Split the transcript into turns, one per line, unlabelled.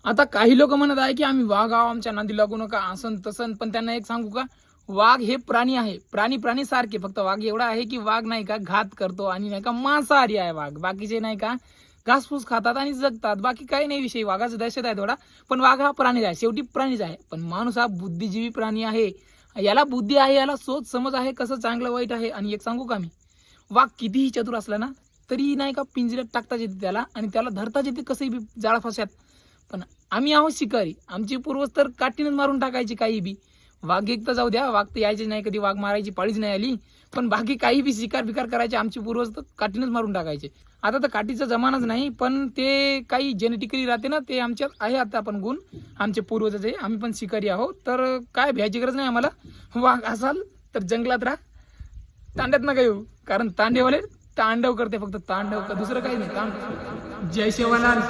आता काही लोक म्हणत आहे की आम्ही वाघ आहो, आमच्या नांदी लागू नका असं तसं, पण त्यांना एक सांगू का, वाघ हे प्राणी आहे, प्राणी सारखे, फक्त वाघ एवढा आहे की वाघ नाही का घात करतो आणि नाही का मांसाहारी आहे वाघ, बाकीचे नाही का घासफूस खातात आणि जगतात, बाकी काही नाही विषय. वाघाचा दहशत आहे थोडा, पण वाघ हा प्राणी आहे, शेवटी प्राणीच आहे. पण माणूस हा बुद्धिजीवी प्राणी आहे, याला बुद्धी आहे, याला सोच समज आहे कसं चांगलं वाईट आहे. आणि एक सांगू का मी, वाघ कितीही चतुर असला ना तरी नाही का पिंजऱ्यात टाकताच येते त्याला, आणि त्याला धरताच येते कसंही बी जाळा फाशात. पण आम्ही आहोत शिकारी, आमचे पूर्वज तर काठीनच मारून टाकायचे काही बी. वाघ एक तर जाऊ द्या, वाघ तर यायचे नाही, कधी वाघ मारायची पाळीच नाही आली, पण बाकी काही बी शिकार बिकार करायचे आमचे पूर्वज तर काठीनच मारून टाकायचे. आता तर काठीचा जमानाच नाही, पण ते काही जेनेटिकली राहते ना, ते आमच्यात आहे आता आपण गुण, आमचे पूर्वजाचे. आम्ही पण शिकारी आहोत, तर काय भ्यायची गरज नाही आम्हाला. वाघ असाल तर जंगलात राहा, तांड्यात नका येऊ, कारण तांडेवाले तांडव करते, फक्त तांडव, का दुसरं काही नाही. जय शिवलाल.